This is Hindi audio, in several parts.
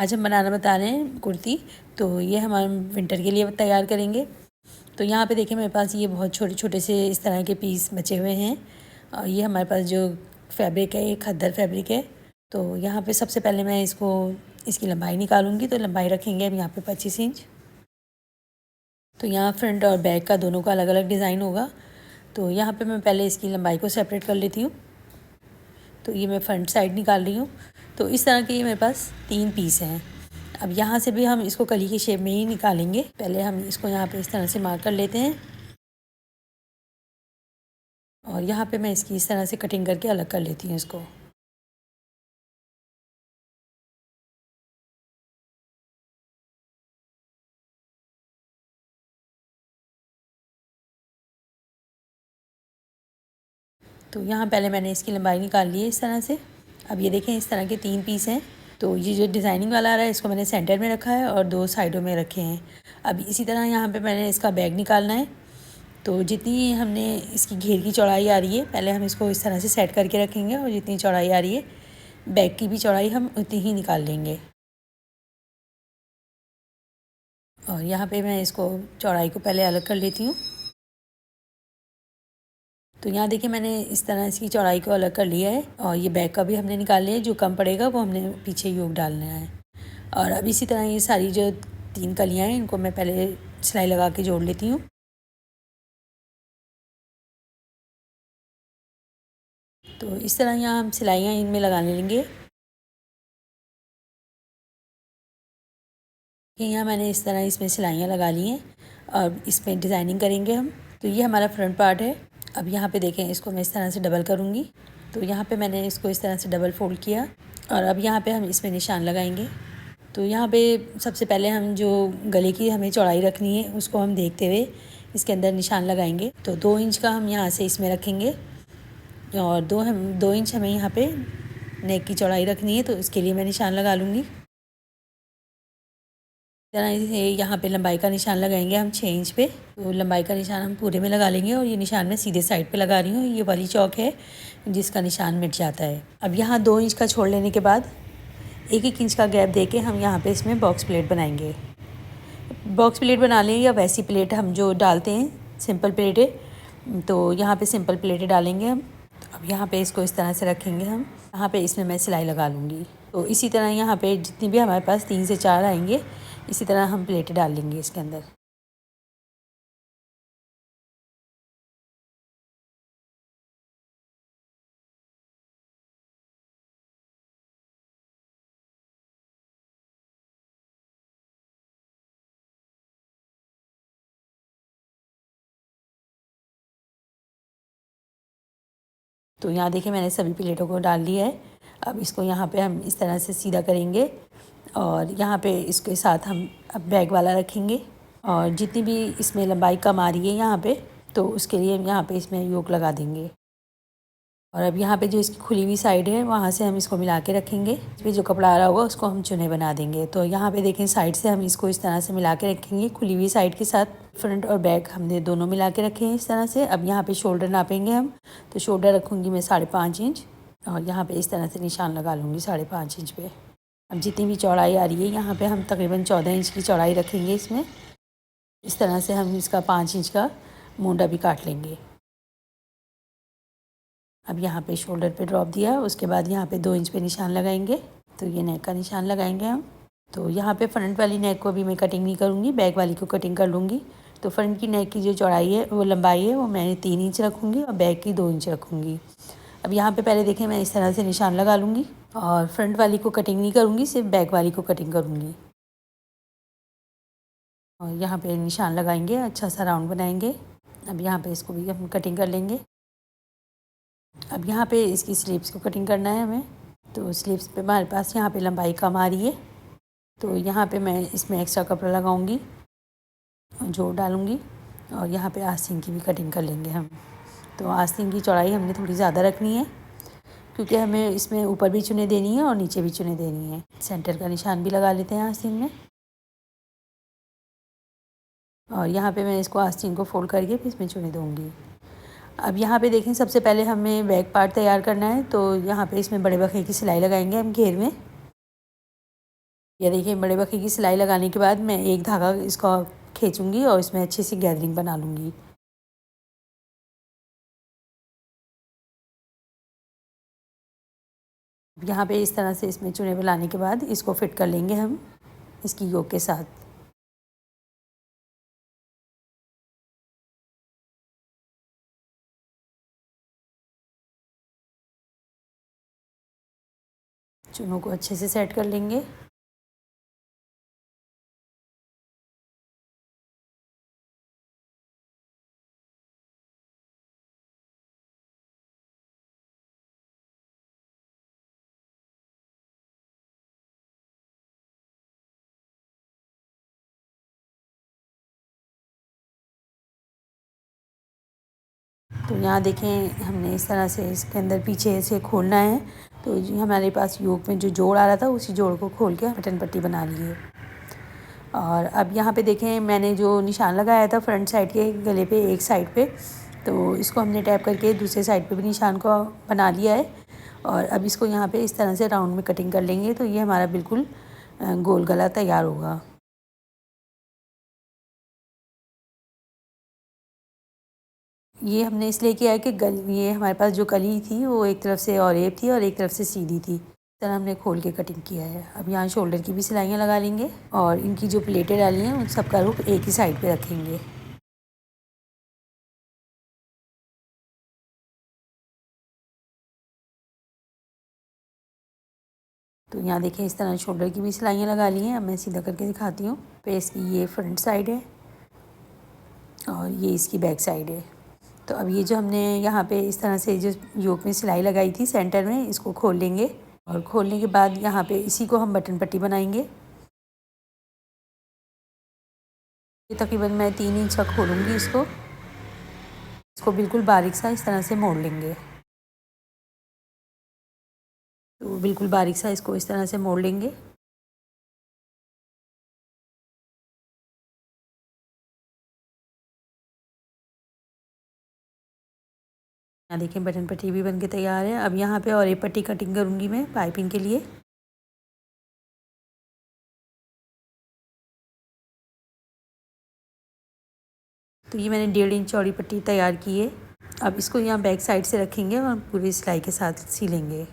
आज हम बनाना बता रहे हैं कुर्ती। तो ये हम विंटर के लिए तैयार करेंगे। तो यहाँ पे देखिए मेरे पास ये बहुत छोटे छोटे से इस तरह के पीस बचे हुए हैं और ये हमारे पास जो फैब्रिक है ये खद्दर फैब्रिक है। तो यहाँ पे सबसे पहले मैं इसकी लंबाई निकालूंगी। तो लंबाई रखेंगे हम यहाँ पे 25 इंच। तो यहाँ फ्रंट और बैक का दोनों का अलग अलग डिज़ाइन होगा। तो यहाँ पे मैं पहले इसकी लंबाई को सेपरेट कर लेती हूँ। तो ये मैं फ्रंट साइड निकाल रही हूँ। तो इस तरह के ये मेरे पास 3 पीस हैं। अब यहाँ से भी हम इसको कली की शेप में ही निकालेंगे। पहले हम इसको यहाँ पे इस तरह से मार्क कर लेते हैं और यहाँ पे मैं इसकी इस तरह से कटिंग करके अलग कर लेती हूँ इसको। तो यहाँ पहले मैंने इसकी लंबाई निकाल ली है इस तरह से। अब ये देखें इस तरह के 3 पीस हैं। तो ये जो डिज़ाइनिंग वाला आ रहा है इसको मैंने सेंटर में रखा है और 2 साइडों में रखे हैं। अब इसी तरह यहाँ पे मैंने इसका बैग निकालना है। तो जितनी हमने इसकी घेर की चौड़ाई आ रही है पहले हम इसको इस तरह से सेट करके रखेंगे और जितनी चौड़ाई आ रही है बैग की भी चौड़ाई हम उतनी ही निकाल लेंगे। और यहाँ पे मैं इसको चौड़ाई को पहले अलग कर लेती हूँ। तो यहाँ देखिए मैंने इस तरह इसकी चौड़ाई को अलग कर लिया है और ये बैक का भी हमने निकाल लिया है। जो कम पड़ेगा वो हमने पीछे योग डालना है। और अब इसी तरह ये सारी जो 3 कलियाँ हैं इनको मैं पहले सिलाई लगा के जोड़ लेती हूँ। तो इस तरह यहाँ हम सिलाइयाँ इनमें लगाने लेंगे। यहाँ मैंने इस तरह इसमें सिलाइयाँ लगा ली हैं और इसमें डिज़ाइनिंग करेंगे हम। तो ये हमारा फ्रंट पार्ट है। अब यहाँ पे देखें इसको मैं इस तरह से डबल करूँगी। तो यहाँ पे मैंने इसको इस तरह से डबल फोल्ड किया और अब यहाँ पे हम इसमें निशान लगाएंगे। तो यहाँ पे सबसे पहले हम जो गले की हमें चौड़ाई रखनी है उसको हम देखते हुए इसके अंदर निशान लगाएंगे। तो 2 इंच का हम यहाँ से इसमें रखेंगे और 2 इंच हमें यहाँ पे नेक की चौड़ाई रखनी है। तो इसके लिए मैं निशान लगा लूँगी। तरह से यहाँ पे लंबाई का निशान लगाएंगे हम 6 इंच पे। तो लंबाई का निशान हम पूरे में लगा लेंगे और ये निशान मैं सीधे साइड पे लगा रही हूँ। ये वाली चौक है जिसका निशान मिट जाता है। अब यहाँ 2 इंच का छोड़ लेने के बाद 1-1 इंच का गैप देके हम यहाँ पे इसमें बॉक्स प्लेट बनाएंगे। बॉक्स प्लेट बना लें या वैसी प्लेट हम जो डालते हैं सिंपल प्लेटें। तो यहाँ पे सिंपल प्लेटें डालेंगे हम। तो अब यहाँ पे इसको इस तरह से रखेंगे हम। यहाँ पे इसमें मैं सिलाई लगा लूँगी। तो इसी तरह यहाँ पे जितनी भी हमारे पास 3 से 4 आएंगे इसी तरह हम प्लेटें डाल लेंगे इसके अंदर। तो यहाँ देखिए मैंने सभी प्लेटों को डाल लिया है। अब इसको यहाँ पे हम इस तरह से सीधा करेंगे और यहाँ पे इसके साथ हम अब बैग वाला रखेंगे। और जितनी भी इसमें लंबाई कम आ रही है यहाँ पे तो उसके लिए हम यहाँ पे इसमें योक लगा देंगे। और अब यहाँ पे जो इसकी खुली हुई साइड है वहाँ से हम इसको मिला के रखेंगे। इस पर जो कपड़ा आ रहा होगा उसको हम चुने बना देंगे। तो यहाँ पे देखें साइड से हम इसको इस तरह से मिला के रखेंगे खुली हुई साइड के साथ। फ्रंट और बैक हमने दोनों मिला के रखे हैं इस तरह से। अब यहाँ पे शोल्डर नापेंगे हम। तो शोल्डर रखूँगी मैं 5.5 इंच और यहाँ पे इस तरह से निशान लगा लूँगी 5.5 इंच पे। अब जितनी भी चौड़ाई आ रही है यहाँ पे हम तकरीबन 14 इंच की चौड़ाई रखेंगे इसमें। इस तरह से हम इसका 5 इंच का मोंडा भी काट लेंगे। अब यहाँ पे शोल्डर पे ड्रॉप दिया उसके बाद यहाँ पे 2 इंच पे निशान लगाएंगे। तो ये नेक का निशान लगाएंगे हम। तो यहाँ पे फ्रंट वाली नेक को भी मैं कटिंग नहीं करूँगी, बैक वाली को कटिंग कर लूँगी। तो फ्रंट की नेक की जो चौड़ाई है वो लंबाई है वो मैं 3 इंच रखूँगी और बैक की 2 इंच रखूँगी। अब यहाँ पे पहले देखें मैं इस तरह से निशान लगा लूँगी और फ्रंट वाली को कटिंग नहीं करूँगी, सिर्फ बैक वाली को कटिंग करूँगी। और यहाँ पे निशान लगाएंगे, अच्छा सा राउंड बनाएंगे। अब यहाँ पे इसको भी हम कटिंग कर लेंगे। अब यहाँ पे इसकी स्लीव्स को कटिंग करना है हमें। तो स्लीव्स पे हमारे पास यहाँ पे लंबाई कम आ रही है तो यहाँ पे मैं इसमें एक्स्ट्रा कपड़ा लगाऊंगी और जोड़ डालूंगी। और यहाँ पे आस्तीन की भी कटिंग कर लेंगे हम। तो आस्तीन की चौड़ाई हमने थोड़ी ज़्यादा रखनी है क्योंकि हमें इसमें ऊपर भी चुने देनी है और नीचे भी चुने देनी है। सेंटर का निशान भी लगा लेते हैं आस्तीन में। और यहाँ पे मैं इसको आस्तीन को फोल्ड करके फिर इसमें चुने दूँगी। अब यहाँ पे देखें सबसे पहले हमें बैक पार्ट तैयार करना है। तो यहाँ पे इसमें बड़े बखे की सिलाई लगाएंगे हम घेर में। ये देखिए बड़े बक्खे की सिलाई लगाने के बाद मैं एक धागा इसका खींचूँगी और इसमें अच्छी सी गैदरिंग बना लूँगी। यहाँ पे इस तरह से इसमें चुने बनाने के बाद इसको फिट कर लेंगे हम इसकी योक के साथ। चुनों को अच्छे से सेट कर लेंगे। तो यहाँ देखें हमने इस तरह से इसके अंदर पीछे से खोलना है, तो हमारे पास योक में जो जोड़ आ रहा था उसी जोड़ को खोल के बटन पट्टी बना ली है। और अब यहाँ पे देखें मैंने जो निशान लगाया था फ्रंट साइड के गले पे एक साइड पे, तो इसको हमने टैप करके दूसरे साइड पे भी निशान को बना लिया है। और अब इसको यहाँ पे इस तरह से राउंड में कटिंग कर लेंगे, तो ये हमारा बिल्कुल गोल गला तैयार होगा। ये हमने इसलिए किया है कि ये हमारे पास जो कली थी वो एक तरफ से ऑरेप थी और एक तरफ से सीधी थी, इस तरह हमने खोल के कटिंग किया है। अब यहाँ शोल्डर की भी सिलाइयाँ लगा लेंगे और इनकी जो प्लेटें डाली हैं उन सब का रुख एक ही साइड पे रखेंगे। तो यहाँ देखिए इस तरह शोल्डर की भी सिलाइयाँ लगा ली हैं। अब मैं सीधा करके दिखाती हूँ। फेस की ये फ्रंट साइड है और ये इसकी बैक साइड है। तो अब ये जो हमने यहाँ पे इस तरह से जो योक में सिलाई लगाई थी सेंटर में, इसको खोल लेंगे और खोलने के बाद यहाँ पे इसी को हम बटन पट्टी बनाएंगे। ये तकरीबन मैं 3 इंच का खोलूँगी इसको बिल्कुल बारीक सा इस तरह से मोड़ लेंगे। तो बिल्कुल बारीक सा इसको इस तरह से मोड़ लेंगे। यहाँ देखिए बटन पट्टी भी बन के तैयार है। अब यहाँ पे और एक पट्टी कटिंग करूँगी मैं पाइपिंग के लिए। तो ये मैंने 1.5 इंच चौड़ी पट्टी तैयार की है। अब इसको यहाँ बैक साइड से रखेंगे और पूरी सिलाई के साथ सिलेंगे।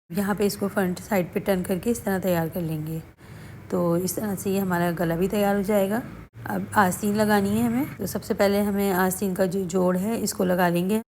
यहाँ पे इसको फ्रंट साइड पे टर्न करके इस तरह तैयार कर लेंगे। तो इस तरह से ये हमारा गला भी तैयार हो जाएगा। अब आस्तीन लगानी है हमें, तो सबसे पहले हमें आस्तीन का जो जोड़ है इसको लगा लेंगे।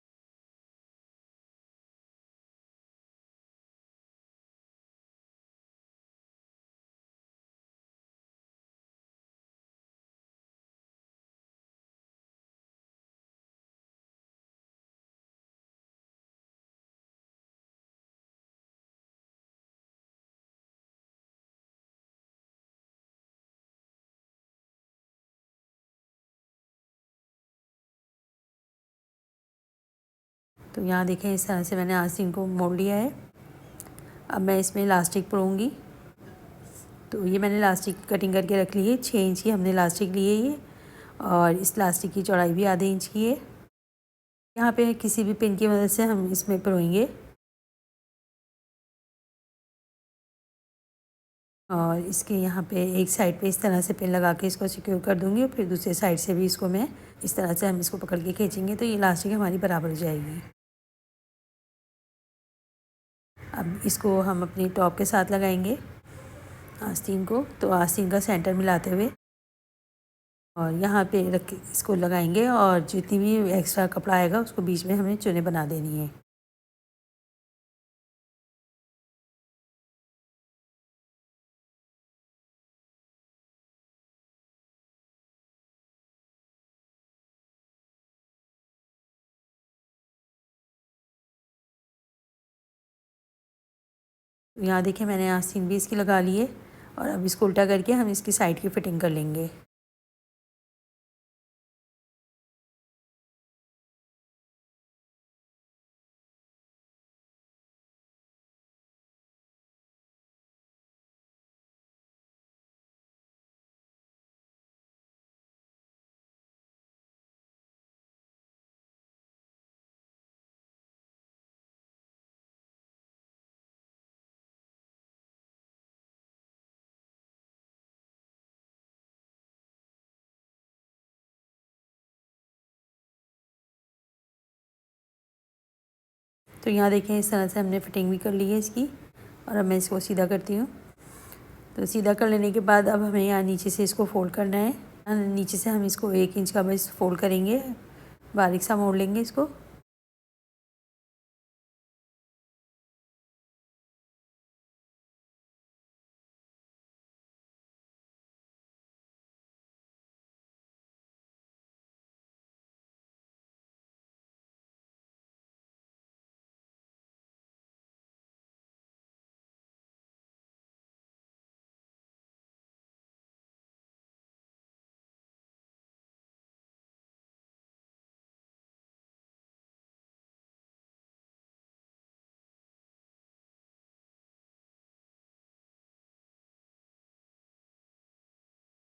तो यहाँ देखें इस तरह से मैंने आस्तीन को मोड़ लिया है। अब मैं इसमें इलास्टिक परोंगी। तो ये मैंने इलास्टिक कटिंग करके रख ली है। 6 इंच की हमने इलास्टिक ली है ये, और इस इलास्टिक की चौड़ाई भी आधे इंच की है। यहाँ पे किसी भी पिन की मदद से हम इसमें परोएंगे और इसके यहाँ पे एक साइड पे इस तरह से पिन लगा के इसको सिक्योर कर दूँगी और फिर दूसरे साइड से भी इसको मैं इस तरह से हम इसको पकड़ के खींचेंगे तो ये इलास्टिक हमारी बराबर हो जाएगी। अब इसको हम अपनी टॉप के साथ लगाएंगे आस्तीन को। तो आस्तीन का सेंटर मिलाते हुए और यहाँ पे रख के इसको लगाएंगे और जितनी भी एक्स्ट्रा कपड़ा आएगा उसको बीच में हमें चुने बना देनी है। यहाँ देखिए मैंने आस्तीन भी इसकी लगा ली है। और अब इसको उल्टा करके हम इसकी साइड की फ़िटिंग कर लेंगे। तो यहाँ देखें इस तरह से हमने फ़िटिंग भी कर ली है इसकी। और अब मैं इसको सीधा करती हूँ। तो सीधा कर लेने के बाद अब हमें यहाँ नीचे से इसको फ़ोल्ड करना है। नीचे से हम इसको 1 इंच का बस फ़ोल्ड करेंगे, बारीक सा मोड़ लेंगे इसको।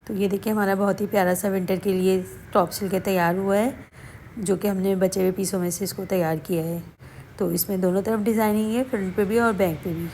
तो ये देखिए हमारा बहुत ही प्यारा सा विंटर के लिए टॉप सिल के तैयार हुआ है, जो कि हमने बचे हुए पीसों में से इसको तैयार किया है। तो इसमें दोनों तरफ डिज़ाइनिंग है, फ्रंट पे भी और बैक पे भी।